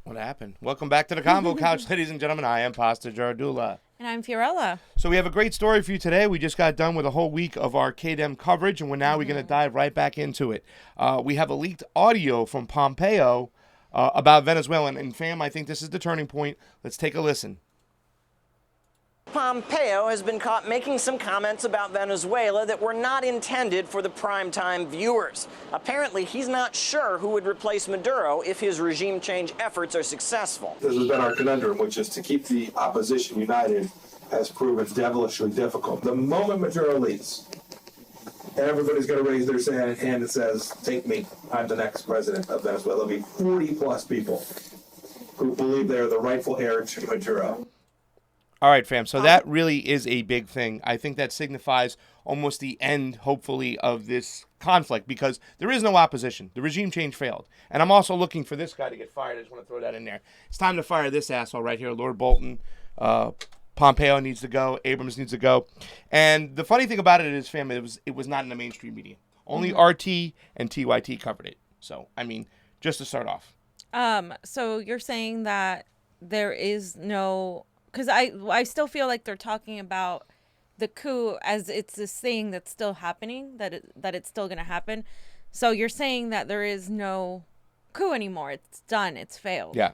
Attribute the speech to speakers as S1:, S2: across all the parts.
S1: What happened? Welcome back to the CONVO Couch, ladies and gentlemen. I am Pastor Jardula.
S2: And I'm Fiorella.
S1: So we have a great story for you today. We just got done with a whole week of our KDM coverage, and we're going to dive right back into it. We have a leaked audio from POMPEO about Venezuela. And fam, I think this is the turning point. Let's take a listen.
S3: Pompeo has been caught making some comments about Venezuela that were not intended for the primetime viewers. Apparently, he's not sure who would replace Maduro if his regime change efforts are successful.
S4: This has been our conundrum, which is to keep the opposition united has proven devilishly difficult. The moment Maduro leaves, everybody's going to raise their hand that says, take me, I'm the next president of Venezuela. There'll be 40 plus people who believe they're the rightful heir to Maduro.
S1: All right, fam. So that really is a big thing. I think that signifies almost the end, hopefully, of this conflict because there is no opposition. The regime change failed. And I'm also looking for this guy to get fired. I just want to throw that in there. It's time to fire this asshole right here, Lord Bolton. Pompeo needs to go. Abrams needs to go. And the funny thing about it is, fam, it was not in the mainstream media. Only RT and TYT covered it. So, I mean, just to start off.
S2: So you're saying that there is no... Because I still feel like they're talking about the coup as it's this thing that's still happening, that it's still going to happen. So you're saying that there is no coup anymore. It's done. It's failed.
S1: Yeah.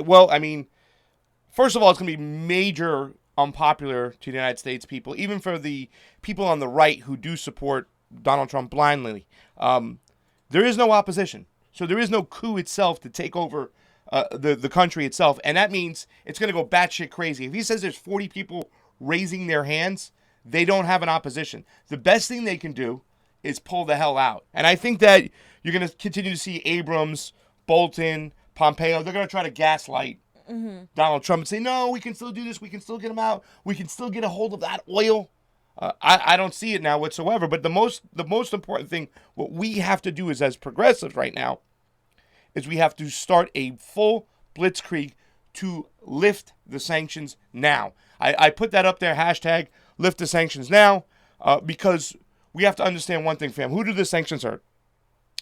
S1: Well, I mean, first of all, it's going to be major unpopular to the United States people, even for the people on the right who do support Donald Trump blindly. There is no opposition. So there is no coup itself to take over the country itself, and that means it's going to go batshit crazy. If he says there's 40 people raising their hands, they don't have an opposition. The best thing they can do is pull the hell out. And I think that you're going to continue to see Abrams, Bolton, Pompeo. They're going to try to gaslight Donald Trump and say, no, we can still do this. We can still get him out. We can still get a hold of that oil. I don't see it now whatsoever. But the most important thing, what we have to do is as progressives right now, is we have to start a full blitzkrieg to lift the sanctions now. I put that up there, hashtag lift the sanctions now, because we have to understand one thing, fam. Who do the sanctions hurt?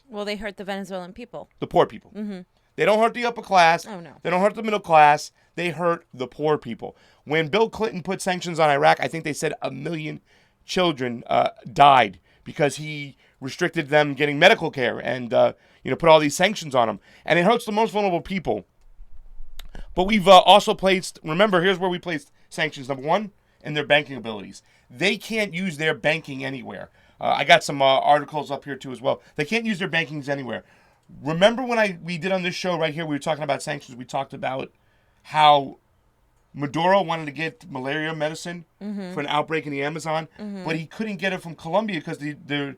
S2: Well, they hurt the Venezuelan people.
S1: The poor people. Mm-hmm. They don't hurt the upper class.
S2: Oh, no.
S1: They don't hurt the middle class. They hurt the poor people. When Bill Clinton put sanctions on Iraq, I think they said 1 million children died because he restricted them getting medical care and put all these sanctions on them. And it hurts the most vulnerable people. But we've also placed, remember, here's where we placed sanctions. Number one, in their banking abilities. They can't use their banking anywhere. I got some articles up here too as well. They can't use their bankings anywhere. Remember when we did on this show right here, we were talking about sanctions. We talked about how Maduro wanted to get malaria medicine for an outbreak in the Amazon, but he couldn't get it from Colombia because the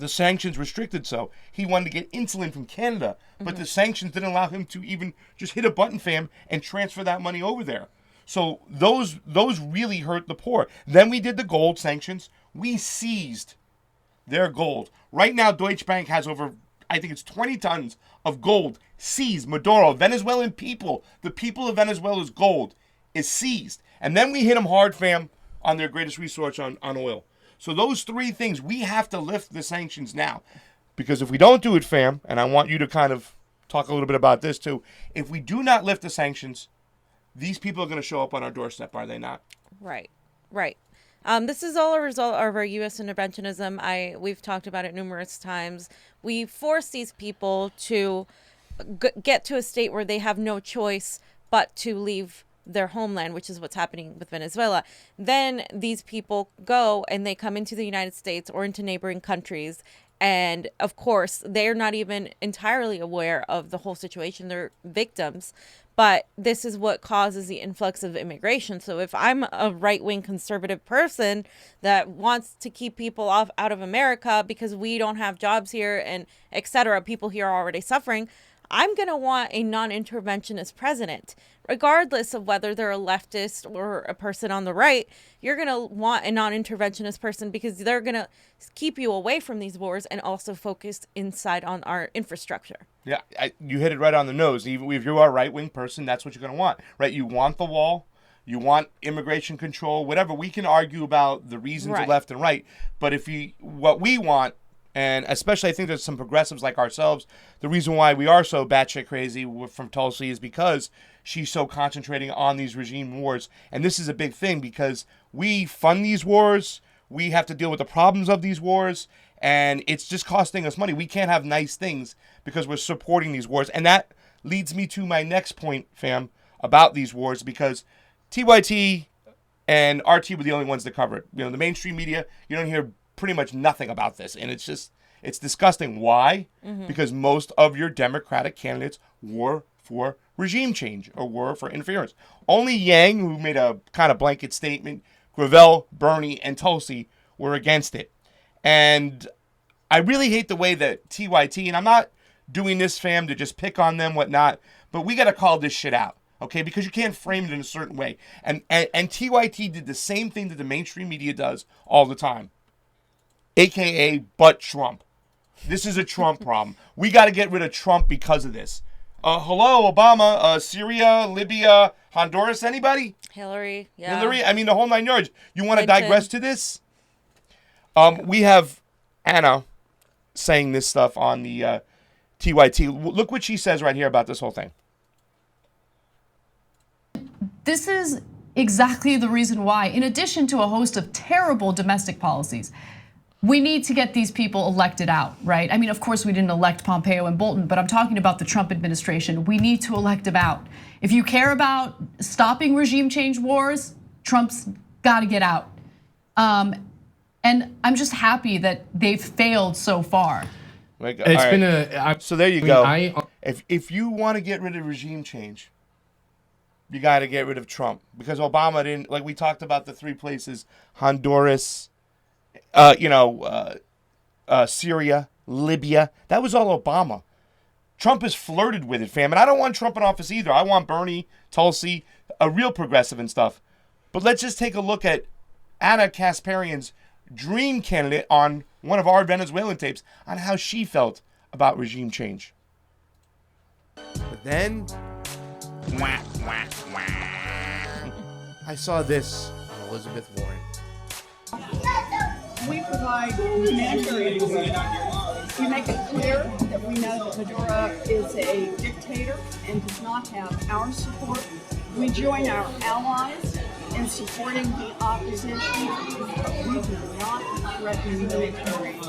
S1: sanctions restricted so. He wanted to get insulin from Canada, but the sanctions didn't allow him to even just hit a button, fam, and transfer that money over there. So those really hurt the poor. Then we did the gold sanctions. We seized their gold. Right now, Deutsche Bank has over, I think it's 20 tons of gold seized. Maduro, Venezuelan people, the people of Venezuela's gold is seized. And then we hit them hard, fam, on their greatest resource on oil. So those three things, we have to lift the sanctions now. Because if we don't do it, fam, and I want you to kind of talk a little bit about this too, if we do not lift the sanctions, these people are going to show up on our doorstep, are they not?
S2: Right. This is all a result of our U.S. interventionism. We've talked about it numerous times. We force these people to get to a state where they have no choice but to leave their homeland, which is what's happening with Venezuela. Then these people go and they come into the United States or into neighboring countries. And of course, they're not even entirely aware of the whole situation. They're victims. But this is what causes the influx of immigration. So if I'm a right-wing conservative person that wants to keep people out of America because we don't have jobs here and et cetera, people here are already suffering, I'm going to want a non-interventionist president. Regardless of whether they're a leftist or a person on the right, you're going to want a non-interventionist person because they're going to keep you away from these wars and also focus inside on our infrastructure.
S1: Yeah, you hit it right on the nose. Even if you are a right-wing person, that's what you're going to want, right? You want the wall. You want immigration control, whatever. We can argue about the reasons of left and right. But what we want And especially I think there's some progressives like ourselves. The reason why we are so batshit crazy from Tulsi is because she's so concentrating on these regime wars. And this is a big thing because we fund these wars. We have to deal with the problems of these wars. And it's just costing us money. We can't have nice things because we're supporting these wars. And that leads me to my next point, fam, about these wars. Because TYT and RT were the only ones that cover it. The mainstream media, you don't hear pretty much nothing about this. And it's disgusting. Why? Because most of your Democratic candidates were for regime change or were for interference. Only Yang, who made a kind of blanket statement, Gravel, Bernie, and Tulsi were against it. And I really hate the way that TYT, and I'm not doing this, fam, to just pick on them, whatnot, but we got to call this shit out. Okay, because you can't frame it in a certain way. And TYT did the same thing that the mainstream media does all the time. AKA, but Trump. This is a Trump problem. We got to get rid of Trump because of this. Hello, Obama, Syria, Libya, Honduras, anybody?
S2: Hillary, yeah.
S1: Hillary, I mean, the whole 9 yards. You want to
S2: Clinton.
S1: digress to this? We have Anna saying this stuff on the TYT. Look what she says right here about this whole thing.
S5: This is exactly the reason why, in addition to a host of terrible domestic policies, we need to get these people elected out, right? I mean, of course, we didn't elect Pompeo and Bolton, but I'm talking about the Trump administration. We need to elect them out. If you care about stopping regime change wars, Trump's got to get out. And I'm just happy that they've failed so far.
S1: So there you go. If you want to get rid of regime change, you got to get rid of Trump, because Obama didn't, like we talked about the 3 places, Honduras, Syria, Libya. That was all Obama. Trump has flirted with it, fam. And I don't want Trump in office either. I want Bernie, Tulsi, a real progressive and stuff. But let's just take a look at Anna Kasparian's dream candidate on one of our Venezuelan tapes on how she felt about regime change. But then, I saw this on Elizabeth Warren.
S6: We provide humanitarian aid. We make it clear that we know that Maduro is a dictator and does not have our support. We join our allies in supporting the opposition. We do not threaten military.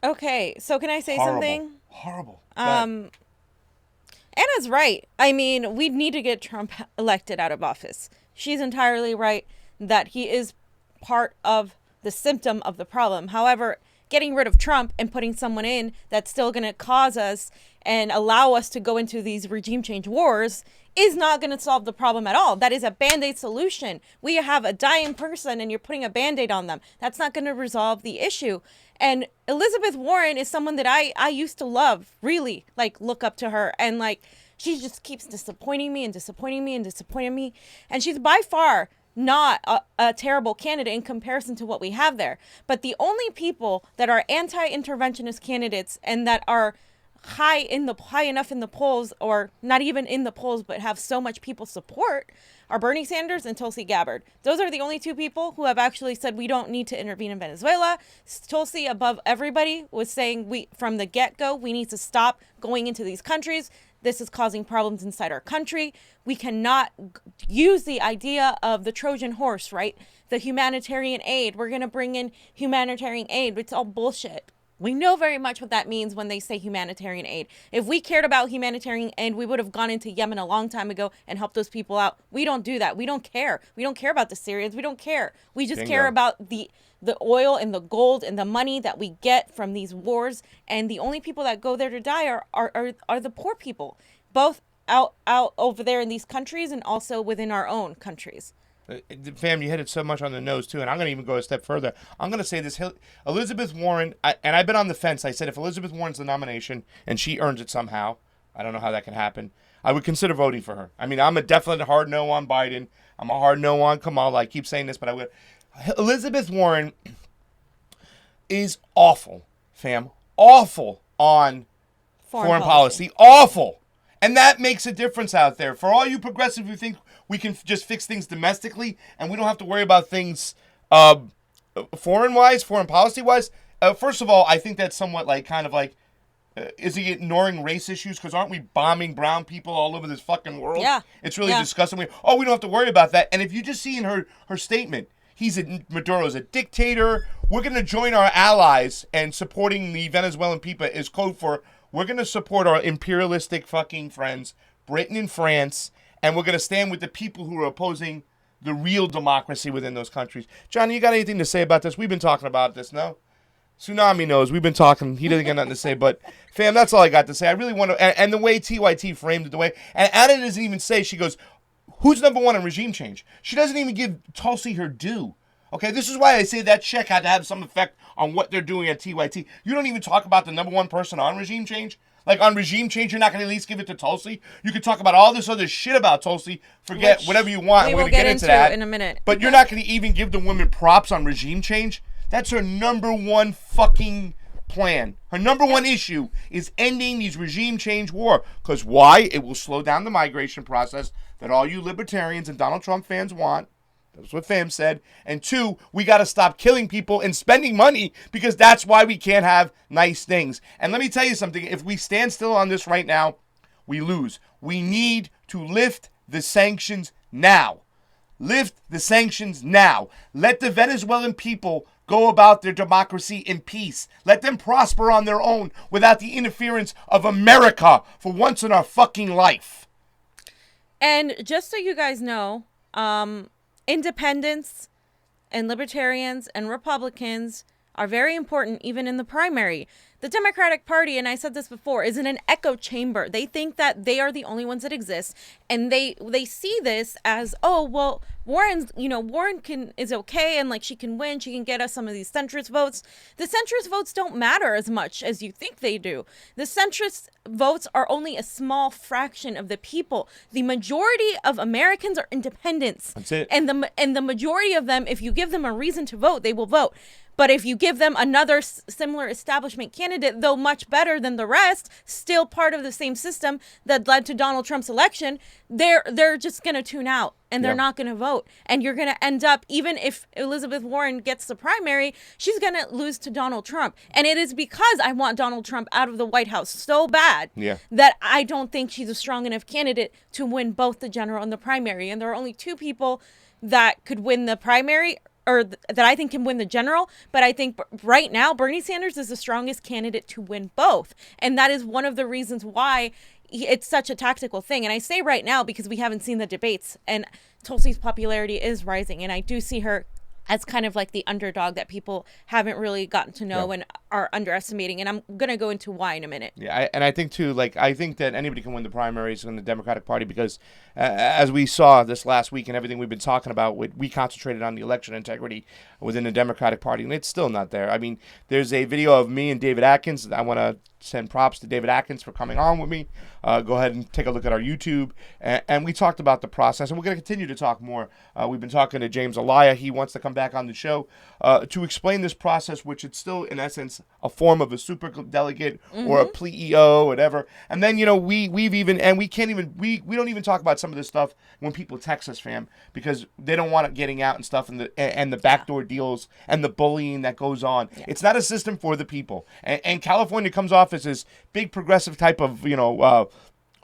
S2: Okay, so can I say something?
S1: Horrible.
S2: Anna's right. I mean, we need to get Trump elected out of office. She's entirely right that he is part of the symptom of the problem. However, getting rid of Trump and putting someone in that's still going to cause us and allow us to go into these regime change wars is not going to solve the problem at all. That is a Band-Aid solution. We have a dying person and you're putting a Band-Aid on them. That's not going to resolve the issue. And Elizabeth Warren is someone that I used to love, really, like, look up to her. And, like, she just keeps disappointing me and disappointing me and disappointing me. And she's by far not a terrible candidate in comparison to what we have there. But the only people that are anti-interventionist candidates and that are high enough in the polls, or not even in the polls, but have so much people support, are Bernie Sanders and Tulsi Gabbard. Those are the only 2 people who have actually said we don't need to intervene in Venezuela. Tulsi, above everybody, was saying from the get-go, we need to stop going into these countries. This is causing problems inside our country. We cannot use the idea of the Trojan horse, right? The humanitarian aid. We're going to bring in humanitarian aid. It's all bullshit. We know very much what that means when they say humanitarian aid. If we cared about humanitarian aid, we would have gone into Yemen a long time ago and helped those people out. We don't do that. We don't care. We don't care about the Syrians. We don't care. We just care about the oil and the gold and the money that we get from these wars. And the only people that go there to die are the poor people, both out over there in these countries and also within our own countries.
S1: Fam, you hit it so much on the nose, too, and I'm going to even go a step further. I'm going to say this. Elizabeth Warren, and I've been on the fence. I said if Elizabeth Warren's the nomination and she earns it somehow, I don't know how that can happen, I would consider voting for her. I mean, I'm a definite hard no on Biden. I'm a hard no on Kamala. I keep saying this, but I would. Elizabeth Warren is awful, fam. Awful on foreign policy. Awful. And that makes a difference out there. For all you progressives who think we can just fix things domestically and we don't have to worry about things foreign policy-wise, first of all, I think that's somewhat like kind of like, is he ignoring race issues? Because aren't we bombing brown people all over this fucking world?
S2: Yeah.
S1: It's really disgusting. We don't have to worry about that. And if you just see in her statement, Maduro's a dictator. We're going to join our allies, and supporting the Venezuelan people is code for we're going to support our imperialistic fucking friends, Britain and France, and we're going to stand with the people who are opposing the real democracy within those countries. Johnny, you got anything to say about this? We've been talking about this, no? Tsunami knows. We've been talking. He doesn't got nothing to say, but fam, that's all I got to say. I really want to, and the way TYT framed it, the way, and Anna doesn't even say, she goes, who's number one in regime change? She doesn't even give Tulsi her due. Okay, this is why I say that check had to have some effect on what they're doing at TYT. You don't even talk about the number one person on regime change. Like on regime change, you're not going to at least give it to Tulsi. You could talk about all this other shit about Tulsi. Forget whatever you want.
S2: We
S1: We're
S2: will
S1: going to get into that
S2: in a minute.
S1: But you're not going to even give the woman props on regime change. That's her number one fucking plan. Her number one issue is ending these regime change war. Because why? It will slow down the migration process that all you libertarians and Donald Trump fans want. That's what fam said. And two, we got to stop killing people and spending money, because that's why we can't have nice things. And let me tell you something. If we stand still on this right now, we lose. We need to lift the sanctions now. Lift the sanctions now. Let the Venezuelan people go about their democracy in peace. Let them prosper on their own without the interference of America for once in our fucking life.
S2: And just so you guys know, independents and libertarians and Republicans are very important even in the primary. The Democratic Party, and I said this before, is in an echo chamber. They think that they are the only ones that exist, and they see this as, oh, well, Warren is okay, and like she can win, she can get us some of these centrist votes. The centrist votes don't matter as much as you think they do. The centrist votes are only a small fraction of the people. The majority of Americans are independents.
S1: That's it.
S2: And the majority of them, if you give them a reason to vote, they will vote. But if you give them another similar establishment candidate, though much better than the rest, still part of the same system that led to Donald Trump's election, they're just going to tune out and they're not going to vote. And you're going to end up, even if Elizabeth Warren gets the primary, she's going to lose to Donald Trump. And it is because I want Donald Trump out of the White House so bad that I don't think she's a strong enough candidate to win both the general and the primary. And there are only two people that could win the primary, or that I think can win the general, but I think right now Bernie Sanders is the strongest candidate to win both. And that is one of the reasons why it's such a tactical thing. And I say right now because we haven't seen the debates, and Tulsi's popularity is rising, and I do see her as kind of like the underdog that people haven't really gotten to know and are underestimating. And I'm going to go into why in a minute.
S1: Yeah, and I think, too, I think that anybody can win the primaries in the Democratic Party because, as we saw this last week and everything we've been talking about, we concentrated on the election integrity within the Democratic Party, and it's still not there. I mean, there's a video of me and David Atkins. I want to send props to David Atkins for coming on with me. Go ahead and take a look at our YouTube. And we talked about the process, and we're going to continue to talk more. We've been talking to James Alaya. He wants to come back on the show to explain this process, which it's still, in essence, a form of a super delegate or a pleo, whatever. And then, we don't even talk about some of this stuff when people text us, fam, because they don't want it getting out and stuff, and the backdoor deals and the bullying that goes on. Yeah. It's not a system for the people. And California comes off as this big progressive type of,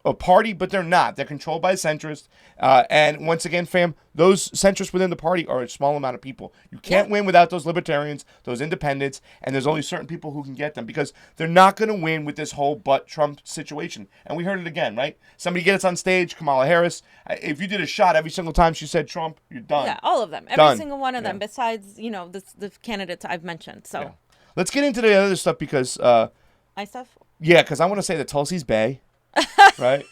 S1: a party, but they're not. They're controlled by centrists. And once again, fam, those centrists within the party are a small amount of people. You can't win without those libertarians, those independents, and there's only certain people who can get them because they're not going to win with this whole butt Trump situation. And we heard it again, right? Somebody gets on stage, Kamala Harris. If you did a shot every single time she said Trump, you're done.
S2: Yeah, all of them. Every single one of them, besides, the candidates I've mentioned. So
S1: let's get into the other stuff because...
S2: my stuff?
S1: Yeah, because I want to say that Tulsi's bae. Right?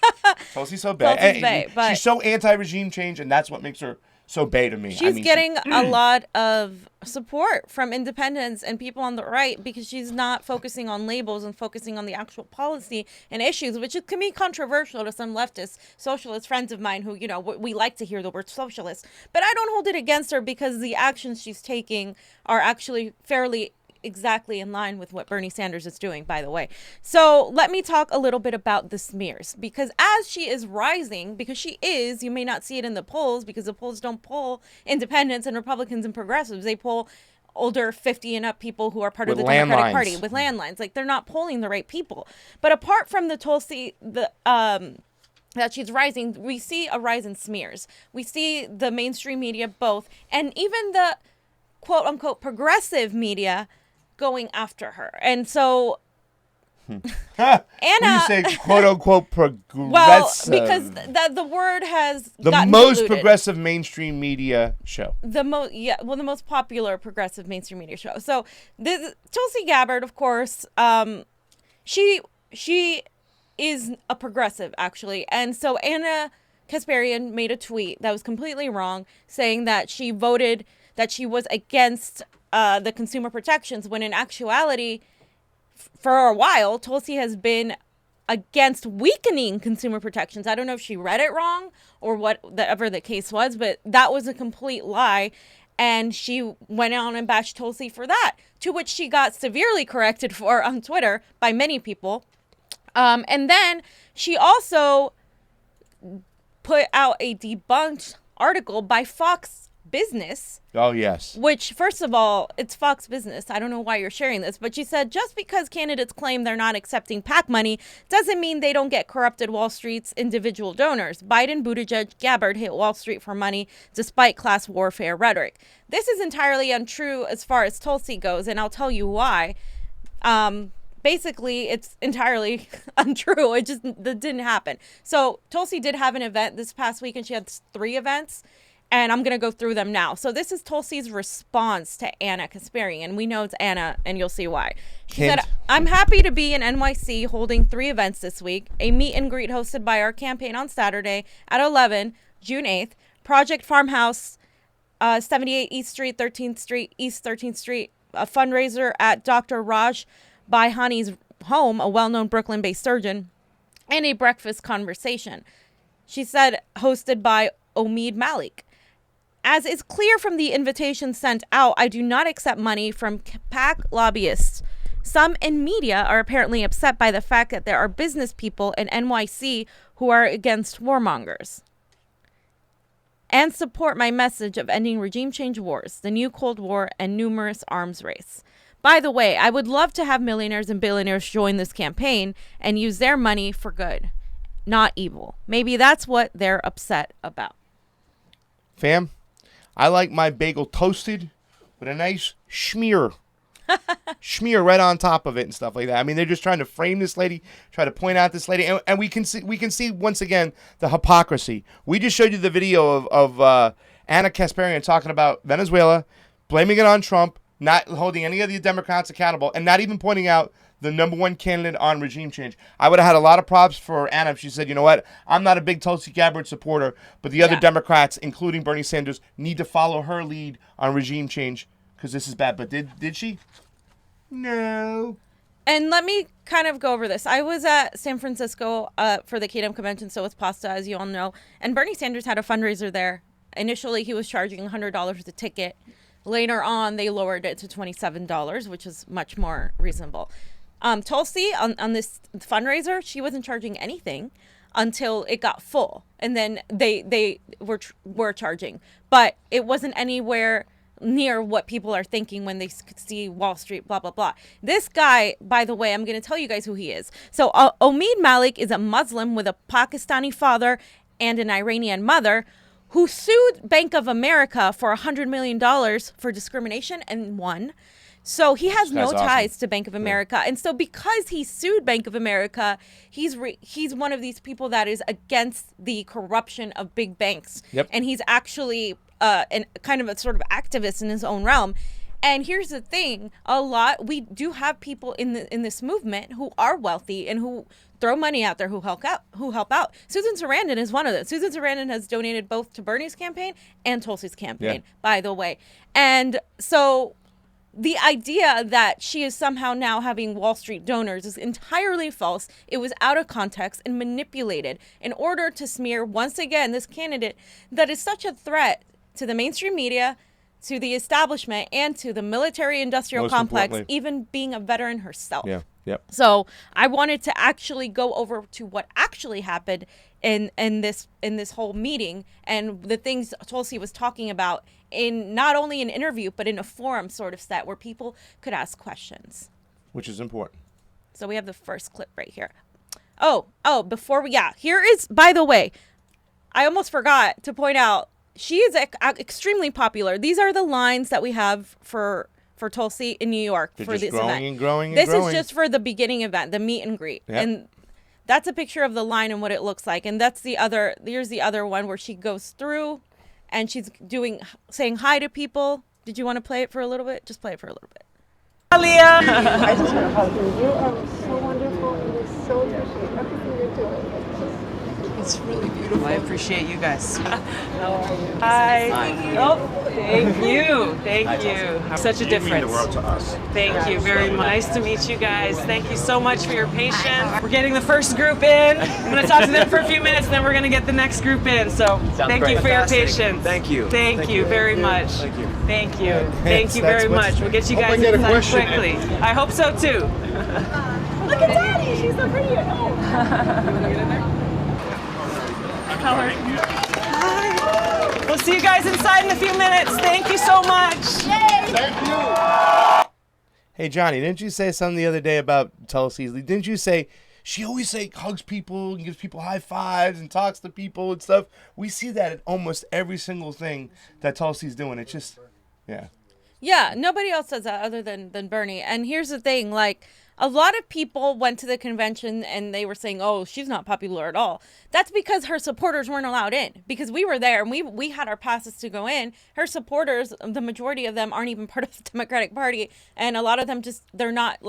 S1: Tulsi's so bae.
S2: Tulsi's bae, but
S1: she's so anti-regime change, and that's what makes her so bae to me.
S2: She's getting a lot of support from independents and people on the right because she's not focusing on labels and focusing on the actual policy and issues, which can be controversial to some leftist, socialist friends of mine who, we like to hear the word socialist. But I don't hold it against her because the actions she's taking are actually fairly exactly in line with what Bernie Sanders is doing, by the way. So let me talk a little bit about the smears, because as she is rising, because she is, you may not see it in the polls because the polls don't poll independents and Republicans and progressives. They poll older 50 and up people who are part of
S1: With
S2: the Democratic
S1: landlines.
S2: Party with landlines. Like, they're not polling the right people. But apart from the Tulsi, that she's rising, we see a rise in smears. We see the mainstream media both, and even the quote unquote progressive media going after her. And so
S1: Anna, when you say quote unquote progressive,
S2: well, because the word has
S1: the
S2: gotten
S1: most
S2: diluted.
S1: progressive mainstream media show.
S2: The most popular progressive mainstream media show. So Tulsi Gabbard, of course, she is a progressive, actually. And so Anna Kasparian made a tweet that was completely wrong, saying that she voted, that she was against the consumer protections, when in actuality, for a while, Tulsi has been against weakening consumer protections. I don't know if she read it wrong or whatever the case was, but that was a complete lie. And she went on and bashed Tulsi for that, to which she got severely corrected for on Twitter by many people. And then she also put out a debunked article by Fox Business.
S1: Oh, yes.
S2: Which, first of all, it's Fox Business. I don't know why you're sharing this, but she said just because candidates claim they're not accepting PAC money doesn't mean they don't get corrupted Wall Street's individual donors. Biden, Buttigieg, Gabbard hit Wall Street for money despite class warfare rhetoric. This is entirely untrue as far as Tulsi goes, and I'll tell you why. Basically, it's entirely untrue. That didn't happen. So Tulsi did have an event this past week, and she had 3 events. And I'm going to go through them now. So this is Tulsi's response to Anna Kasparian. We know it's Anna, and you'll see why. She said, I'm happy to be in NYC holding 3 events this week. A meet and greet hosted by our campaign on Saturday at 11, June 8th. Project Farmhouse, 78 East Street, 13th Street, East 13th Street. A fundraiser at Dr. Raj Baihani's home, a well-known Brooklyn-based surgeon. And a breakfast conversation. She said, hosted by Omid Malik. As is clear from the invitation sent out, I do not accept money from PAC lobbyists. Some in media are apparently upset by the fact that there are business people in NYC who are against warmongers and support my message of ending regime change wars, the new Cold War, and numerous arms race. By the way, I would love to have millionaires and billionaires join this campaign and use their money for good, not evil. Maybe that's what they're upset about.
S1: Fam, I like my bagel toasted with a nice schmear right on top of it and stuff like that. I mean, they're just trying to frame this lady, try to point out this lady, and we can see once again the hypocrisy. We just showed you the video of Anna Kasparian talking about Venezuela, blaming it on Trump, not holding any of the Democrats accountable, and not even pointing out the #1 candidate on regime change. I would have had a lot of props for Anna if she said, you know what, I'm not a big Tulsi Gabbard supporter, but the other Democrats, including Bernie Sanders, need to follow her lead on regime change because this is bad. But did she? No.
S2: And let me kind of go over this. I was at San Francisco for the KDM convention, so with Pasta, as you all know, and Bernie Sanders had a fundraiser there. Initially, he was charging $100 a ticket. Later on, they lowered it to $27, which is much more reasonable. Tulsi, on this fundraiser, she wasn't charging anything until it got full. And then they were charging. But it wasn't anywhere near what people are thinking when they see Wall Street, blah, blah, blah. This guy, by the way, I'm going to tell you guys who he is. So Omid Malik is a Muslim with a Pakistani father and an Iranian mother who sued Bank of America for $100 million for discrimination and won. So he has no ties to Bank of America. And so because he sued Bank of America, he's one of these people that is against the corruption of big banks.
S1: Yep.
S2: And he's actually kind of a sort of activist in his own realm. And here's the thing, we do have people in this movement who are wealthy and who throw money out there who help out. Susan Sarandon is one of them. Susan Sarandon has donated both to Bernie's campaign and Tulsi's campaign, by the way. And so the idea that she is somehow now having Wall Street donors is entirely false. It was out of context and manipulated in order to smear, once again, this candidate that is such a threat to the mainstream media, to the establishment and to the military-industrial
S1: Most
S2: complex,
S1: importantly.
S2: even being a veteran herself.
S1: Yeah. Yep.
S2: So I wanted to actually go over to what actually happened in this whole meeting and the things Tulsi was talking about in not only an interview but in a forum sort of set where people could ask questions.
S1: Which is important.
S2: So we have the first clip right here. Here is, by the way, I almost forgot to point out, she is extremely popular. These are the lines that we have for Tulsi in New York
S1: They're
S2: for
S1: just
S2: this
S1: growing
S2: event.
S1: and growing and
S2: this
S1: growing.
S2: is just for the beginning event, the meet and greet.
S1: Yep.
S2: And that's a picture of the line and what it looks like. And that's here's the other one where she goes through and she's saying hi to people. Did you want to play it for a little bit? Just play it for a little bit.
S7: Alia.
S8: I just want to hug you. You are so wonderful and we so appreciate everything you're doing. It's really beautiful.
S7: I appreciate you guys.
S8: How are you?
S7: Hi. Oh, thank you. Thank you. Such a difference.
S4: You mean the world to us.
S7: Thank you very much. Nice to meet you guys. Thank you so much for your patience. We're getting the first group in. I'm going to talk to them for a few minutes, and then we're going to get the next group in. So thank you for your patience.
S9: Thank you.
S7: Thank you very much.
S9: Thank you.
S7: Thank you. Thank you very much. We'll get you guys
S9: get a
S7: inside
S9: question in.
S7: quickly. I hope so too.
S8: Look at Daddy. She's so pretty at home.
S7: Hi. We'll see you guys inside in a few minutes. Thank you so much.
S1: Hey, Johnny, didn't you say something the other day about Tulsi? Didn't you say she always hugs people and gives people high fives and talks to people and stuff? We see that in almost every single thing that Tulsi's doing. It's just, yeah.
S2: Yeah, nobody else does that other than Bernie. And here's the thing, a lot of people went to the convention and they were saying, oh, she's not popular at all. That's because her supporters weren't allowed in, because we were there and we had our passes to go in. Her supporters, the majority of them aren't even part of the Democratic Party. And a lot of them they're not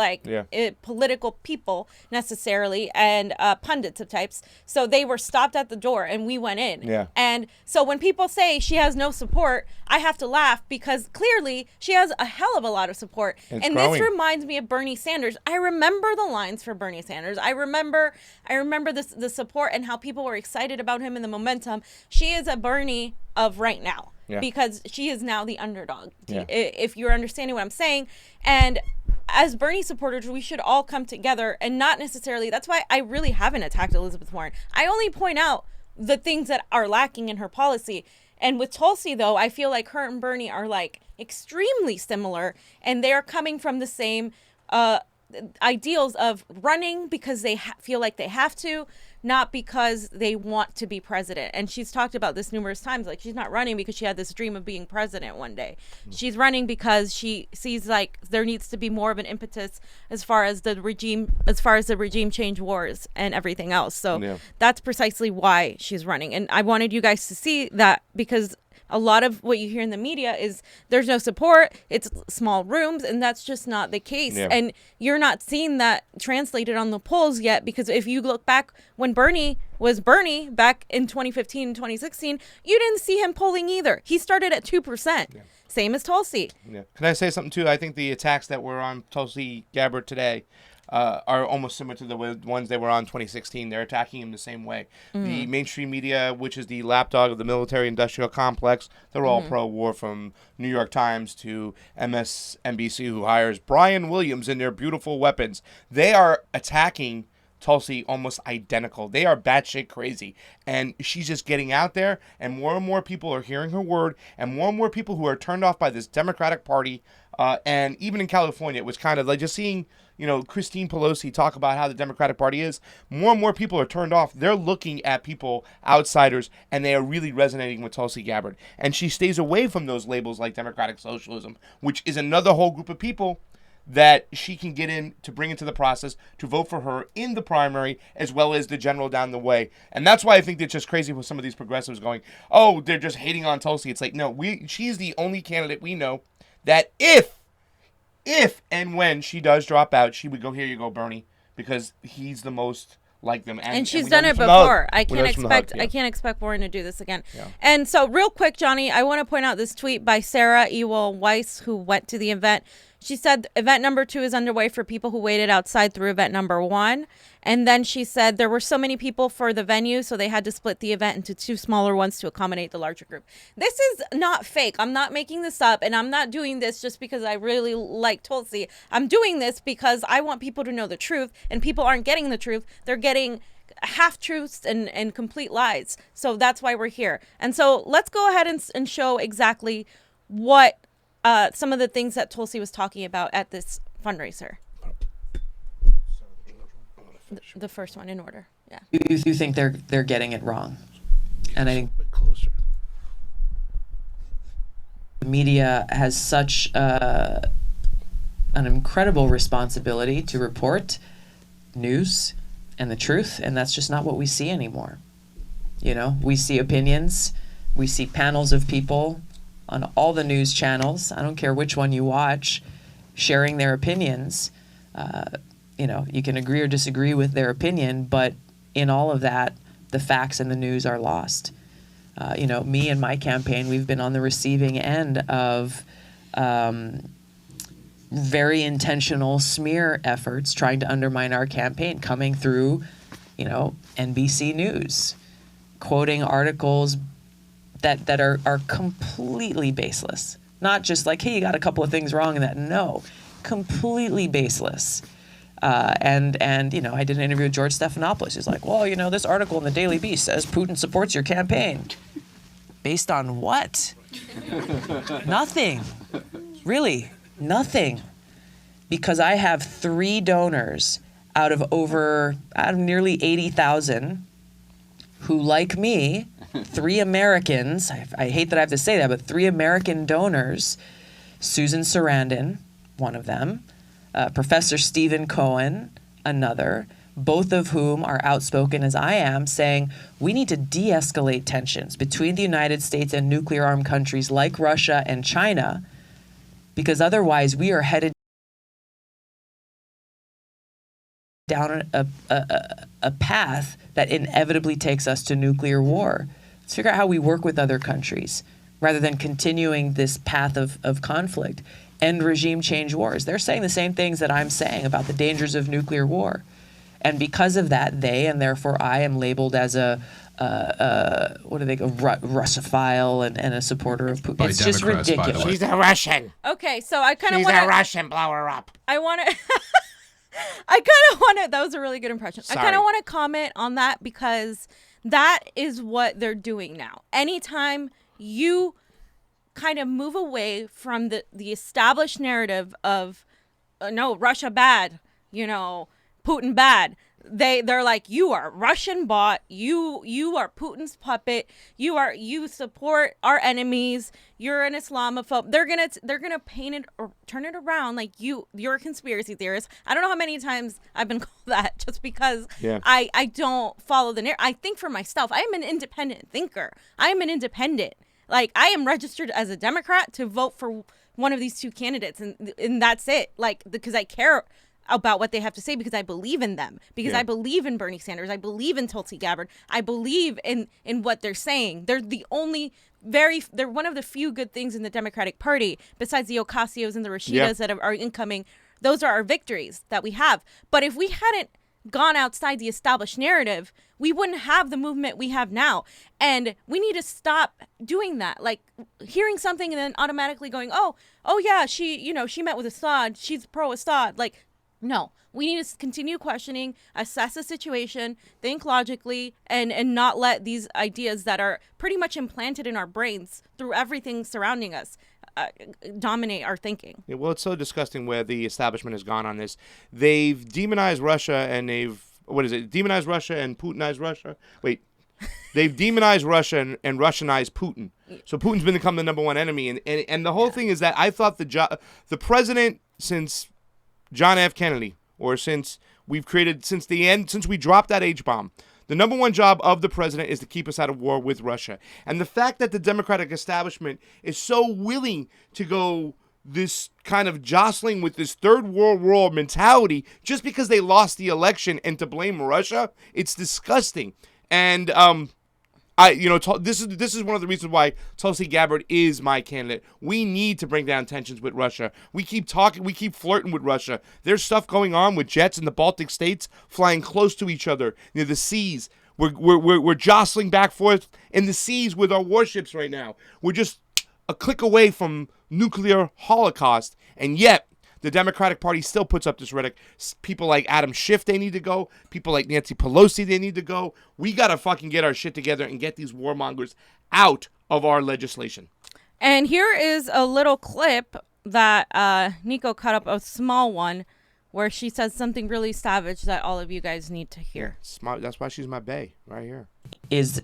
S2: political people necessarily and pundits of types. So they were stopped at the door and we went in.
S1: Yeah.
S2: And so when people say she has no support, I have to laugh because clearly she has a hell of a lot of support.
S1: It's
S2: and
S1: growing.
S2: this reminds me of Bernie Sanders. I remember the lines for Bernie Sanders. I remember the support and how people were excited about him and the momentum. She is a Bernie of right now because she is now the underdog.
S1: Yeah.
S2: If you're understanding what I'm saying. And as Bernie supporters, we should all come together and not necessarily, that's why I really haven't attacked Elizabeth Warren. I only point out the things that are lacking in her policy. And with Tulsi, though, I feel like her and Bernie are extremely similar, and they're coming from the same ideals of running because they feel like they have to, not because they want to be president. And she's talked about this numerous times. She's not running because she had this dream of being president one day. She's running because she sees there needs to be more of an impetus as far as the regime change wars and everything else. So that's precisely why she's running. And I wanted you guys to see that, because a lot of what you hear in the media is there's no support, it's small rooms, and that's just not the case.
S1: Yeah.
S2: And you're not seeing that translated on the polls yet, because if you look back when Bernie was Bernie back in 2015 and 2016, you didn't see him polling either. He started at 2%. Same as Tulsi.
S1: Yeah. Can I say something too? I think the attacks that were on Tulsi Gabbard today are almost similar to the ones they were on 2016. They're attacking him the same way. The mainstream media, which is the lapdog of the military-industrial complex, they're all pro-war, from New York Times to MSNBC, who hires Brian Williams and their beautiful weapons. They are attacking Tulsi almost identical. They are batshit crazy. And she's just getting out there, and more people are hearing her word, and more people who are turned off by this Democratic Party. And even in California, it was kind of like just seeing, Christine Pelosi talk about how the Democratic Party is. More and more people are turned off. They're looking at people, outsiders, and they are really resonating with Tulsi Gabbard. And she stays away from those labels like democratic socialism, which is another whole group of people that she can get in to bring into the process to vote for her in the primary, as well as the general down the way. And that's why I think it's just crazy with some of these progressives going, oh, they're just hating on Tulsi. It's no, she's the only candidate we know that if and when she does drop out, she would go, here you go, Bernie, because he's the most like them.
S2: And she's done it before. I can't expect Warren to do this again.
S1: Yeah.
S2: And so real quick, Johnny, I want to point out this tweet by Sarah Ewell Weiss, who went to the event. She said event number 2 is underway for people who waited outside through event number 1. And then she said there were so many people for the venue, so they had to split the event into 2 smaller ones to accommodate the larger group. This is not fake. I'm not making this up, and I'm not doing this just because I really like Tulsi. I'm doing this because I want people to know the truth, and people aren't getting the truth. They're getting half-truths and complete lies. So that's why we're here. And so let's go ahead and show exactly what some of the things that Tulsi was talking about at this fundraiser. The first one in order. Yeah.
S9: You think they're getting it wrong, and I think the media has such an incredible responsibility to report news and the truth, and that's just not what we see anymore. You know, we see opinions, we see panels of people on all the news channels, I don't care which one you watch, sharing their opinions. You know, you can agree or disagree with their opinion, but in all of that, the facts and the news are lost. You know, me and my campaign, we've been on the receiving end of very intentional smear efforts trying to undermine our campaign, coming through, you know, NBC News, quoting articles that are completely baseless. Not just like, hey, you got a couple of things wrong in that. No, completely baseless. And you know, I did an interview with George Stephanopoulos. He's like, well, you know, this article in the Daily Beast says Putin supports your campaign. Based on what? Nothing. Really, nothing. Because I have 3 donors out of nearly 80,000 who, like me, 3 Americans, I hate that I have to say that, but 3 American donors, Susan Sarandon, one of them, Professor Stephen Cohen, another, both of whom are outspoken as I am, saying we need to de-escalate tensions between the United States and nuclear-armed countries like Russia and China, because otherwise we are headed down a path that inevitably takes us to nuclear war. Let's figure out how we work with other countries rather than continuing this path of conflict. End regime change wars. They're saying the same things that I'm saying about the dangers of nuclear war. And because of that, they, and therefore I, am labeled as a Russophile and a supporter of Putin. It's just ridiculous.
S1: She's a Russian.
S2: Okay, so I kind of want
S1: She's a Russian. Blow her up.
S2: I want to... that was a really good impression.
S1: Sorry.
S2: I kind of want to comment on that because that is what they're doing now. Anytime you kind of move away from the established narrative of, no, Russia bad, you know, Putin bad. They're like, you are Russian bot. You are Putin's puppet. You support our enemies. You're an Islamophobe. They're gonna paint it or turn it around like you're a conspiracy theorist. I don't know how many times I've been called that just because I don't follow the narrative. I think for myself. I am an independent thinker. I am an independent. Like, I am registered as a Democrat to vote for one of these 2 candidates, and that's it. Like, because I care about what they have to say, because I believe in them, because I believe in Bernie Sanders, I believe in Tulsi Gabbard, I believe in what they're saying. They're they're one of the few good things in the Democratic Party, besides the Ocasios and the Rashidas that are incoming. Those are our victories that we have. But if we hadn't gone outside the established narrative, we wouldn't have the movement we have now. And we need to stop doing that. Like, hearing something and then automatically going, oh yeah, she met with Assad, she's pro-Assad. Like, no, we need to continue questioning, assess the situation, think logically, and not let these ideas that are pretty much implanted in our brains through everything surrounding us dominate our thinking.
S1: Yeah, well, it's so disgusting where the establishment has gone on this. They've demonized Russia and demonized Russia and Putinized Russia. Wait, they've demonized Russia and Russianized Putin. So Putin's become the number one enemy. And the whole thing is that I thought the president, since John F. Kennedy, or since we dropped that H-bomb, the number one job of the president is to keep us out of war with Russia. And the fact that the Democratic establishment is so willing to go this kind of jostling with this third world war mentality just because they lost the election and to blame Russia, it's disgusting. And this is one of the reasons why Tulsi Gabbard is my candidate. We need to bring down tensions with Russia. We keep flirting with Russia. There's stuff going on with jets in the Baltic states flying close to each other near the seas. We're jostling back and forth in the seas with our warships right now. We're just a click away from nuclear holocaust, and yet the Democratic Party still puts up this rhetoric. People like Adam Schiff, they need to go. People like Nancy Pelosi, they need to go. We got to fucking get our shit together and get these warmongers out of our legislation.
S2: And here is a little clip that Nico cut up, a small one, where she says something really savage that all of you guys need to hear.
S1: Smart. That's why she's my bae right here.
S9: Is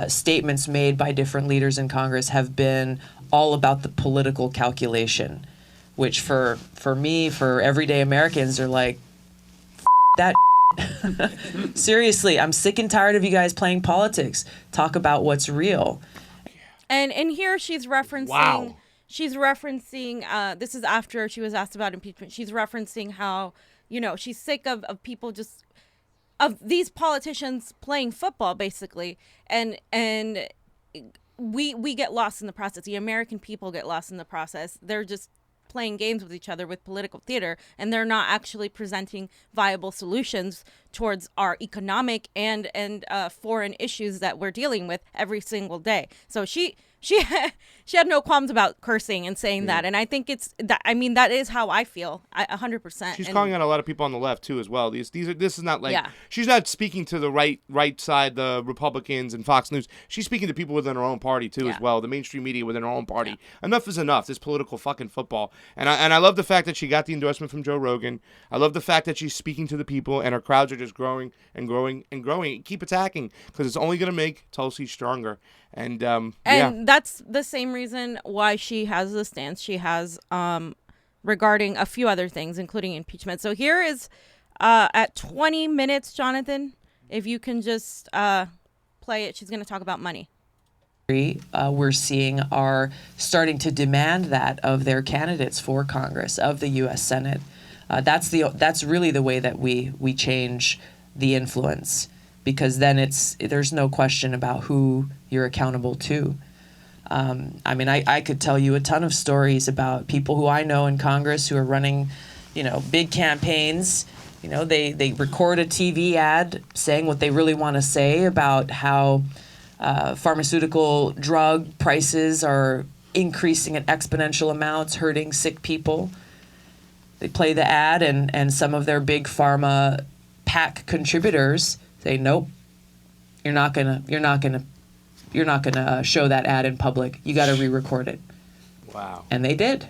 S9: statements made by different leaders in Congress have been all about the political calculation, which for me, for everyday Americans, are like, that. Seriously, I'm sick and tired of you guys playing politics. Talk about what's real.
S2: And in here, she's referencing.
S1: Wow.
S2: She's referencing. This is after she was asked about impeachment. She's referencing how she's sick of people just of these politicians playing football, basically, and we get lost in the process. The American people get lost in the process. They're just playing games with each other with political theater, and they're not actually presenting viable solutions towards our economic and foreign issues that we're dealing with every single day. So she had no qualms about cursing and saying that, and I think it's that. I mean, that is how I feel. 100%.
S1: She's calling out a lot of people on the left too, as well. This is not like she's not speaking to the right side, the Republicans and Fox News. She's speaking to people within her own party too, as well. The mainstream media within her own party. Yeah. Enough is enough. This political fucking football. And I love the fact that she got the endorsement from Joe Rogan. I love the fact that she's speaking to the people, and her crowds are just growing and growing and growing. Keep attacking, because it's only going to make Tulsi stronger. And
S2: that's the same reason why she has the stance she has regarding a few other things, including impeachment. So here is at 20 minutes, Jonathan, if you can just play it. She's going to talk about money.
S9: We're seeing are starting to demand that of their candidates for Congress, of the U.S. Senate. That's really the way that we change the influence, because then there's no question about who you're accountable to. I mean, I could tell you a ton of stories about people who I know in Congress who are running, big campaigns. They record a TV ad saying what they really want to say about how pharmaceutical drug prices are increasing at exponential amounts, hurting sick people. They play the ad, and some of their big pharma PAC contributors say, nope, you're not gonna show that ad in public. You got to re-record it.
S1: Wow.
S9: And they did.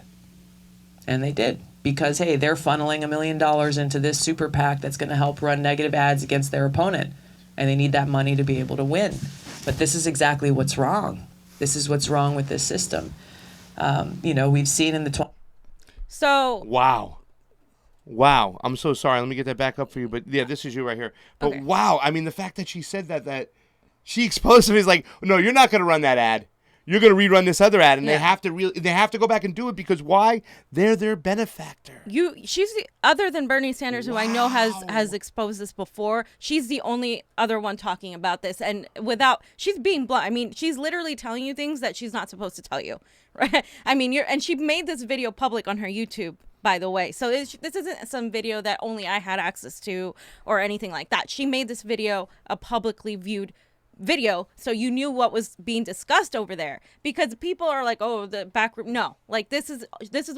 S9: Because, hey, they're funneling $1 million into this super PAC that's going to help run negative ads against their opponent, and they need that money to be able to win. But this is exactly what's wrong. This is what's wrong with this system. We've seen in the
S2: So
S1: wow. I'm so sorry. Let me get that back up for you. But yeah, this is you right here. But
S2: okay.
S1: Wow. I mean, the fact that she said that she exposed him is like, no, you're not going to run that ad. You're going to rerun this other ad, and they have to go back and do it, because why? They're their benefactor.
S2: She's other than Bernie Sanders, who I know has exposed this before. She's the only other one talking about this, and she's being blunt. I mean, she's literally telling you things that she's not supposed to tell you, right? I mean, and she made this video public on her YouTube, by the way. So this isn't some video that only I had access to or anything like that. She made this video a publicly viewed video, so you knew what was being discussed over there, because people are like, oh, the back room. No, like this is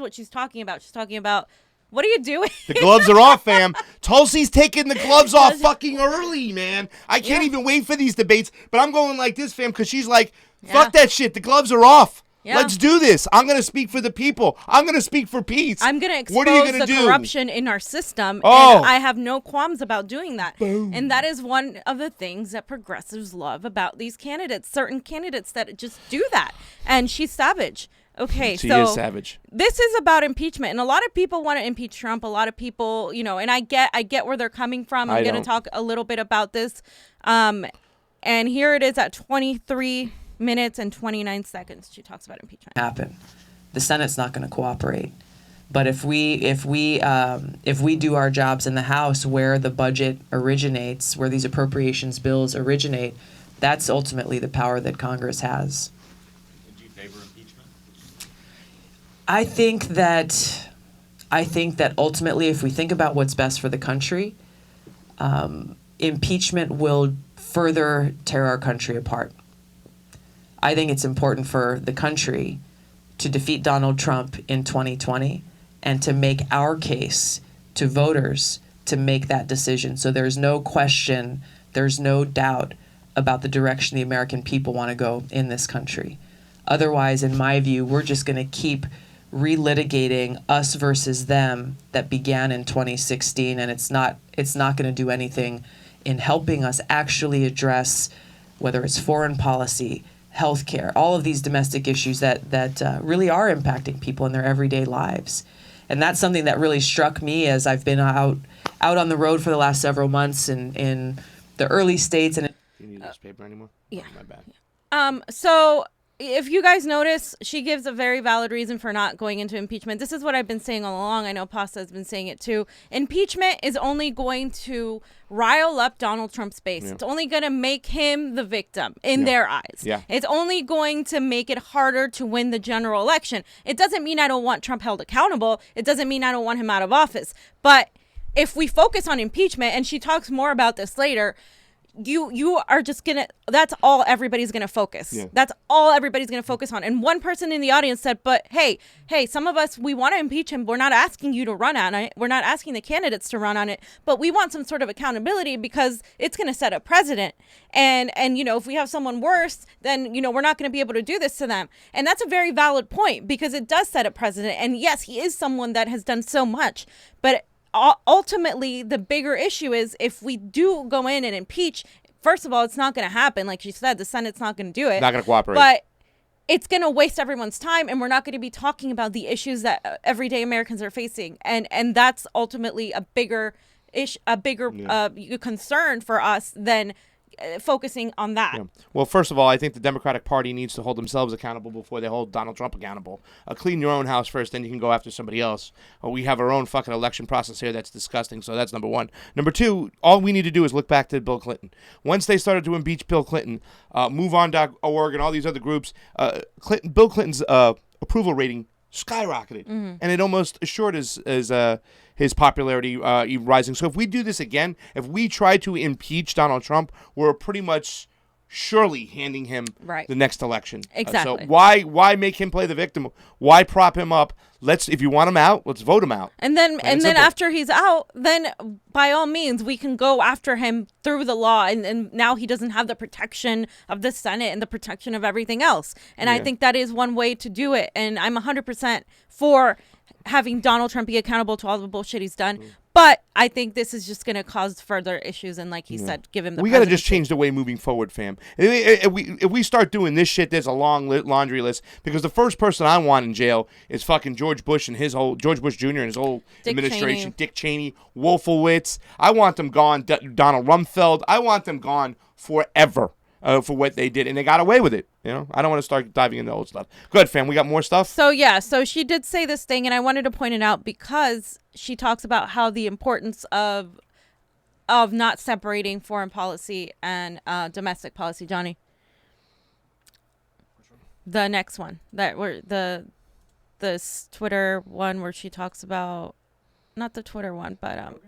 S2: what she's talking about. She's talking about, what are you doing?
S1: The gloves are off, fam. Tulsi's taking the gloves off fucking early, man. I can't even wait for these debates, but I'm going like this, fam, because she's like, fuck that shit. The gloves are off. Yeah. Let's do this. I'm going to speak for the people. I'm going to speak for peace.
S2: I'm going to expose
S1: what are you gonna
S2: the
S1: do?
S2: Corruption in our system.
S1: Oh.
S2: And I have no qualms about doing that.
S1: Boom.
S2: And that is one of the things that progressives love about these candidates, certain candidates that just do that. And she's savage. Okay,
S1: she
S2: so
S1: is savage.
S2: This is about impeachment, and a lot of people want to impeach Trump. A lot of people, and I get where they're coming from. I'm going to talk a little bit about this. And here it is at 23 minutes and 29 seconds. She talks about impeachment.
S9: Happen. The Senate's not going to cooperate. But if we do our jobs in the House where the budget originates, where these appropriations bills originate, that's ultimately the power that Congress has.
S10: Do you favor impeachment?
S9: I think that ultimately, if we think about what's best for the country, impeachment will further tear our country apart. I think it's important for the country to defeat Donald Trump in 2020 and to make our case to voters to make that decision. So there's no question, there's no doubt about the direction the American people want to go in this country. Otherwise, in my view, we're just going to keep relitigating us versus them that began in 2016, and it's not going to do anything in helping us actually address whether it's foreign policy, healthcare, all of these domestic issues that really are impacting people in their everyday lives. And that's something that really struck me as I've been out on the road for the last several months in the early states. And
S1: Do you need this paper anymore?
S2: Yeah.
S1: Oh, my bad.
S2: So if you guys notice, she gives a very valid reason for not going into impeachment. This is what I've been saying all along. I know Pasta has been saying it too. Impeachment is only going to rile up Donald Trump's base.
S1: Yeah.
S2: It's only going to make him the victim in their eyes.
S1: Yeah.
S2: It's only going to make it harder to win the general election. It doesn't mean I don't want Trump held accountable. It doesn't mean I don't want him out of office. But if we focus on impeachment, and she talks more about this later, you are just gonna, that's all everybody's gonna focus.
S1: Yeah.
S2: That's all everybody's gonna focus on. And one person in the audience said, but hey, some of us, we want to impeach him. We're not asking you to run on it. We're not asking the candidates to run on it, but we want some sort of accountability because it's gonna set a precedent. And if we have someone worse, then we're not gonna be able to do this to them. And that's a very valid point because it does set a precedent. And yes, he is someone that has done so much, but ultimately, the bigger issue is if we do go in and impeach, first of all, it's not going to happen. Like she said, the Senate's not going to do it.
S1: Not going to cooperate.
S2: But it's going to waste everyone's time, and we're not going to be talking about the issues that everyday Americans are facing. And that's ultimately a bigger concern for us than focusing on that.
S1: Yeah. Well, first of all, I think the Democratic Party needs to hold themselves accountable before they hold Donald Trump accountable. Clean your own house first, then you can go after somebody else. We have our own fucking election process here that's disgusting, so that's number one. Number two, all we need to do is look back to Bill Clinton. Once they started to impeach Bill Clinton, MoveOn.org and all these other groups, Bill Clinton's approval rating skyrocketed, and it almost assured his popularity rising. So if we do this again, if we try to impeach Donald Trump, we're pretty much surely handing him the next election.
S2: Exactly.
S1: So why make him play the victim? Why prop him up? If you want him out, let's vote him out.
S2: And then after he's out, then by all means we can go after him through the law, and now he doesn't have the protection of the Senate and the protection of everything else. And I think that is one way to do it. And I'm 100% for having Donald Trump be accountable to all the bullshit he's done. But I think this is just going to cause further issues. And like he said, give him the
S1: We got to just change the way moving forward, fam. If we start doing this shit, there's a long laundry list. Because the first person I want in jail is fucking George Bush and George Bush Jr. and his whole administration. Dick Cheney, Wolfowitz. I want them gone. Donald Rumsfeld. I want them gone forever. For what they did, and they got away with it. I don't want to start diving into old stuff. Good, fam. We got more stuff.
S2: So she did say this thing, and I wanted to point it out because she talks about how the importance of not separating foreign policy and domestic policy. Johnny, the next one this Twitter one where she talks about, not the Twitter one, but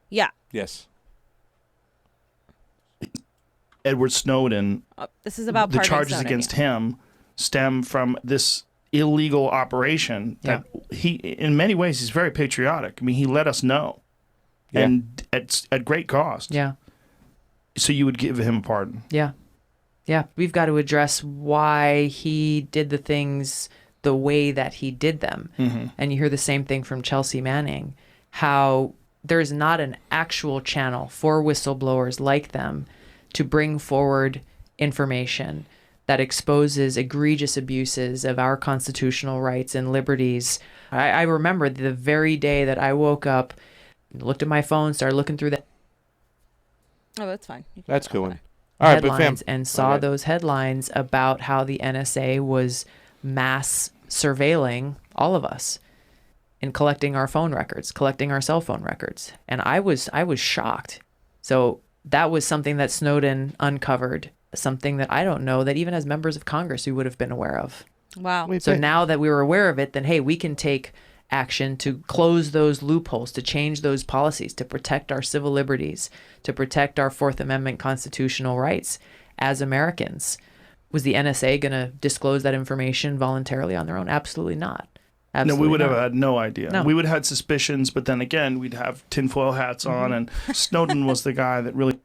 S2: yeah.
S1: Yes.
S11: Edward Snowden,
S2: this is about
S11: the charges against him stem from this illegal operation that he, in many ways, he's very patriotic. I mean, he let us know, and at great cost.
S9: Yeah.
S11: So you would give him a pardon.
S9: Yeah. Yeah. We've got to address why he did the things the way that he did them. Mm-hmm. And you hear the same thing from Chelsea Manning, how there's not an actual channel for whistleblowers like them to bring forward information that exposes egregious abuses of our constitutional rights and liberties. I remember the very day that I woke up, looked at my phone, started looking through the
S2: that's fine.
S1: That's cool. All right, but fam,
S9: and saw those headlines about how the NSA was mass surveilling all of us. in collecting our phone records, collecting our cell phone records. And I was shocked. So that was something that Snowden uncovered, something that I don't know that even as members of Congress we would have been aware of.
S2: Wow.
S9: So now that we were aware of it, then hey, we can take action to close those loopholes, to change those policies, to protect our civil liberties, to protect our Fourth Amendment constitutional rights as Americans. Was the NSA going to disclose that information voluntarily on their own? Absolutely not. Absolutely
S11: no, we would
S9: not.
S11: have had no idea.
S9: No.
S11: We would have had suspicions, but then again, we'd have tinfoil hats on, and Snowden was the guy that really...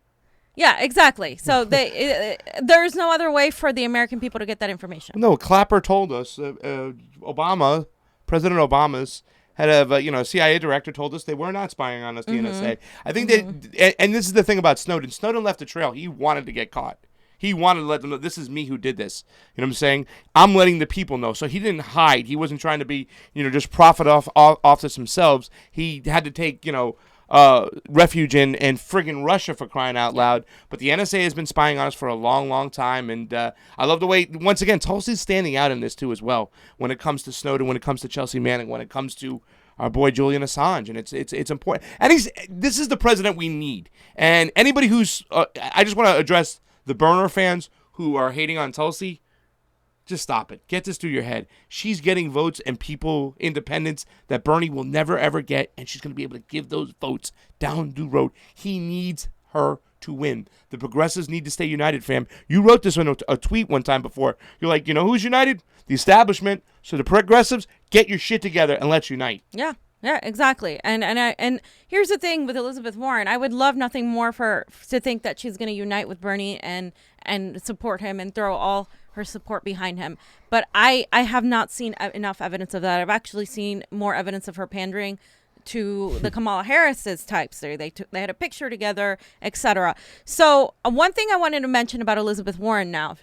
S2: Yeah, exactly. So there's no other way for the American people to get that information.
S1: No, Clapper told us, President Obama's head of, CIA director told us they were not spying on us, the NSA. I think and this is the thing about Snowden. Snowden left a trail. He wanted to get caught. He wanted to let them know, this is me who did this. You know what I'm saying? I'm letting the people know. So he didn't hide. He wasn't trying to be, just profit off this himself. He had to take, refuge in friggin' Russia, for crying out loud. But the NSA has been spying on us for a long, long time. And I love the way, once again, Tulsi's standing out in this too as well. When it comes to Snowden, when it comes to Chelsea Manning, when it comes to our boy Julian Assange, and it's important. And this is the president we need. And anybody who's, I just want to address the burner fans who are hating on Tulsi. Just stop it. Get this through your head. She's getting votes and people, independents, that Bernie will never, ever get, and she's going to be able to give those votes down the road. He needs her to win. The progressives need to stay united, fam. You wrote this in a tweet one time before. You're like, who's united? The establishment. So the progressives, get your shit together and let's unite.
S2: Yeah. Yeah, exactly. And here's the thing with Elizabeth Warren. I would love nothing more to think that she's going to unite with Bernie and support him and throw all her support behind him. But I have not seen enough evidence of that. I've actually seen more evidence of her pandering to the Kamala Harris's types. They had a picture together, etc. So one thing I wanted to mention about Elizabeth Warren now.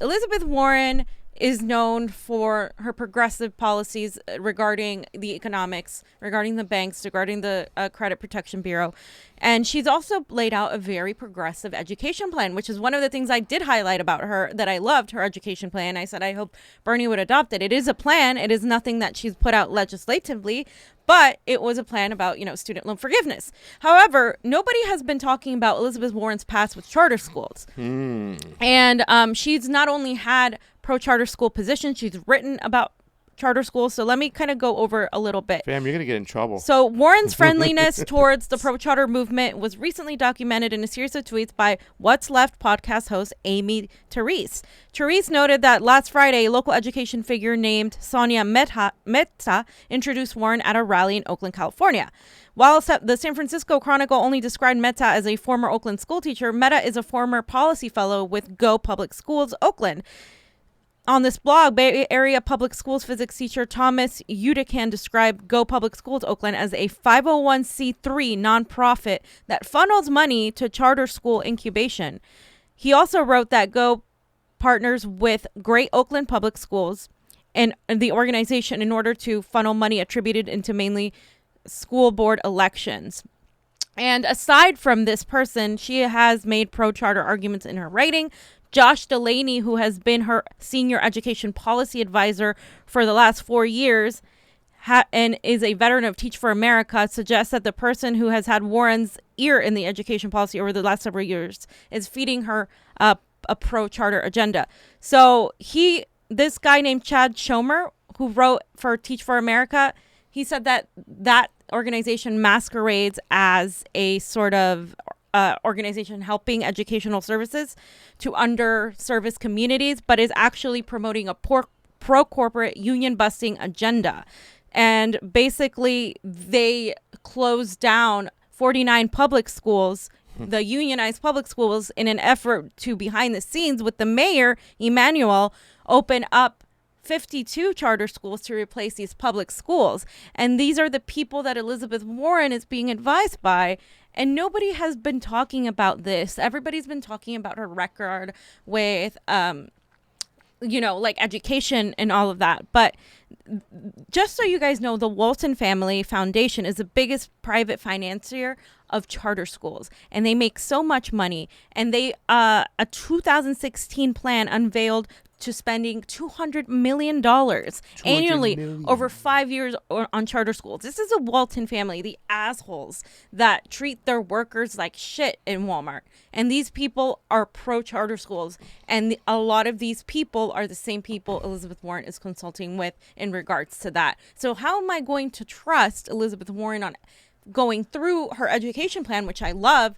S2: Elizabeth Warren is known for her progressive policies regarding the economics, regarding the banks, regarding the Credit Protection Bureau. And she's also laid out a very progressive education plan, which is one of the things I did highlight about her, that I loved her education plan. I said, I hope Bernie would adopt it. It is a plan. It is nothing that she's put out legislatively, but it was a plan about, student loan forgiveness. However, nobody has been talking about Elizabeth Warren's past with charter schools. And she's not only had pro-charter school positions, she's written about charter schools. So let me kind of go over a little bit.
S1: Fam, you're going to get in trouble.
S2: So Warren's friendliness towards the pro-charter movement was recently documented in a series of tweets by What's Left podcast host Amy Therese. Therese noted that last Friday, a local education figure named Sonia Mehta introduced Warren at a rally in Oakland, California. While the San Francisco Chronicle only described Mehta as a former Oakland school teacher, Mehta is a former policy fellow with Go Public Schools, Oakland. On this blog, Bay Area Public Schools physics teacher Thomas Udican described Go Public Schools Oakland as a 501c3 nonprofit that funnels money to charter school incubation. He also wrote that Go partners with Great Oakland Public Schools and the organization in order to funnel money attributed into mainly school board elections. And aside from this person, she has made pro-charter arguments in her writing. Josh Delaney, who has been her senior education policy advisor for the last 4 years and is a veteran of Teach for America, suggests that the person who has had Warren's ear in the education policy over the last several years is feeding her a pro-charter agenda. So this guy named Chad Schomer, who wrote for Teach for America, he said that organization masquerades as a sort of organization helping educational services to underserviced communities, but is actually promoting a pro-corporate union-busting agenda. And basically, they closed down 49 public schools, the unionized public schools, in an effort to, behind the scenes with the mayor, Emmanuel, open up 52 charter schools to replace these public schools. And these are the people that Elizabeth Warren is being advised by. And nobody has been talking about this. Everybody's been talking about her record with, education and all of that. But just so you guys know, the Walton Family Foundation is the biggest private financier of charter schools. And they make so much money. And they, a 2016 plan unveiled to spending $200 million annually over 5 years on charter schools. This is a Walton family, the assholes that treat their workers like shit in Walmart. And these people are pro-charter schools. And a lot of these people are the same people Elizabeth Warren is consulting with in regards to that. So how am I going to trust Elizabeth Warren on going through her education plan, which I love,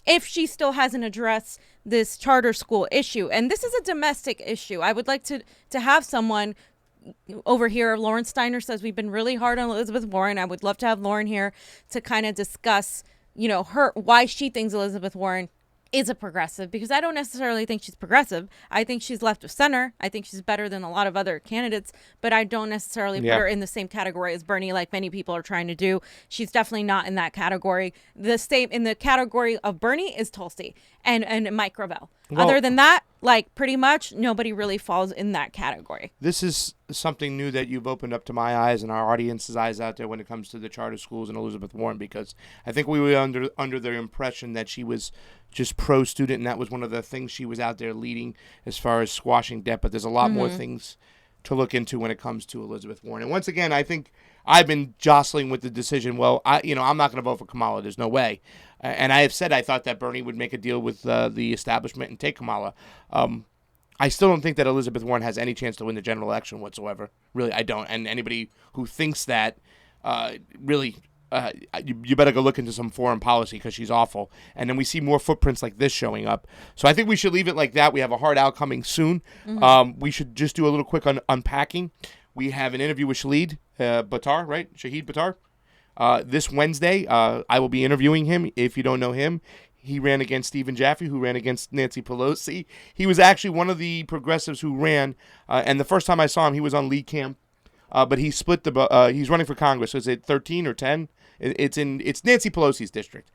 S2: if she still hasn't addressed this charter school issue? And this is a domestic issue. I would like to have someone over here. Lauren Steiner says we've been really hard on Elizabeth Warren. I would love to have Lauren here to kind of discuss, why she thinks Elizabeth Warren is a progressive, because I don't necessarily think she's progressive. I think she's left of center. I think she's better than a lot of other candidates, but I don't necessarily put her in the same category as Bernie, like many people are trying to do. She's definitely not in that category. The same in the category of Bernie is Tulsi and Mike Gravel. Well, other than that, like pretty much nobody really falls in that category.
S1: This is something new that you've opened up to my eyes and our audience's eyes out there when it comes to the charter schools and Elizabeth Warren, because I think we were under the impression that she was just pro-student, and that was one of the things she was out there leading as far as squashing debt. But there's a lot more things to look into when it comes to Elizabeth Warren. And once again, I think I've been jostling with the decision. Well, I'm not going to vote for Kamala. There's no way. And I have said I thought that Bernie would make a deal with the establishment and take Kamala. I still don't think that Elizabeth Warren has any chance to win the general election whatsoever. Really, I don't. And anybody who thinks that, you better go look into some foreign policy, because she's awful. And then we see more footprints like this showing up. So I think we should leave it like that. We have a hard out coming soon. We should just do a little quick unpacking. We have an interview with Shahid Buttar, right? Shahid Buttar. This Wednesday, I will be interviewing him. If you don't know him, he ran against Stephen Jaffe, who ran against Nancy Pelosi. He was actually one of the progressives who ran. And the first time I saw him, he was on lead camp. But he split he's running for Congress. So is it 13 or 10? It's Nancy Pelosi's district.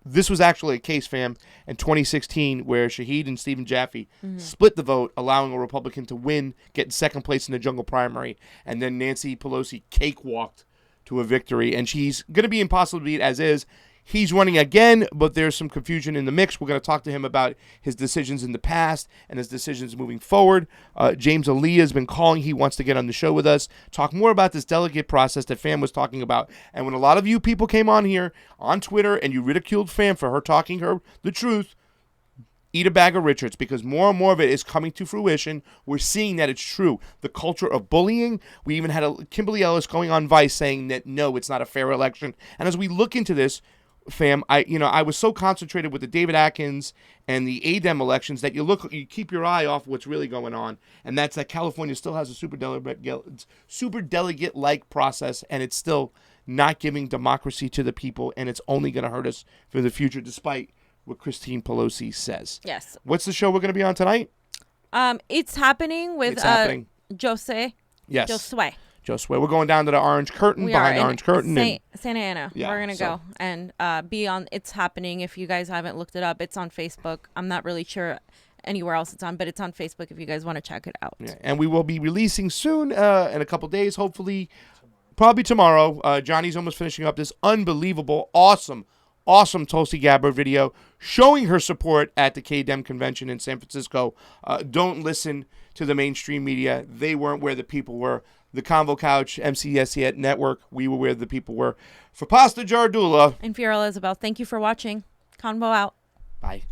S1: This was actually a case, fam, in 2016 where Shahid and Stephen Jaffe split the vote, allowing a Republican to win, get in second place in the jungle primary, and then Nancy Pelosi cakewalked to a victory. And she's going to be impossible to beat as is. He's running again, but there's some confusion in the mix. We're going to talk to him about his decisions in the past and his decisions moving forward. James Aaliyah has been calling. He wants to get on the show with us, talk more about this delegate process that Fam was talking about. And when a lot of you people came on here on Twitter and you ridiculed Fam for her talking her the truth, eat a bag of Richards, because more and more of it is coming to fruition. We're seeing that it's true. The culture of bullying. We even had Kimberly Ellis going on Vice saying that, no, it's not a fair election. And as we look into this, Fam, I was so concentrated with the David Atkins and the ADEM elections that you keep your eye off what's really going on, and that's that California still has a superdelegate-like process, and it's still not giving democracy to the people, and it's only going to hurt us for the future, despite what Christine Pelosi says.
S2: Yes.
S1: What's the show we're going to be on tonight?
S2: It's happening with
S1: Jose.
S2: Yes.
S1: Josue. We're going down to the Orange Curtain, behind the Orange Curtain.
S2: Santa Ana. Yeah, we're going to go and be on. It's happening. If you guys haven't looked it up, it's on Facebook. I'm not really sure anywhere else it's on, but it's on Facebook if you guys want to check it out.
S1: Yeah, and we will be releasing soon in a couple days, hopefully, probably tomorrow. Johnny's almost finishing up this unbelievable, awesome Tulsi Gabbard video showing her support at the KDEM convention in San Francisco. Don't listen to the mainstream media. They weren't where the people were. The Convo Couch, MCSC Network, we were where the people were. For Pasta Jardula
S2: and Fiorella Isabel, thank you for watching. Convo out.
S1: Bye.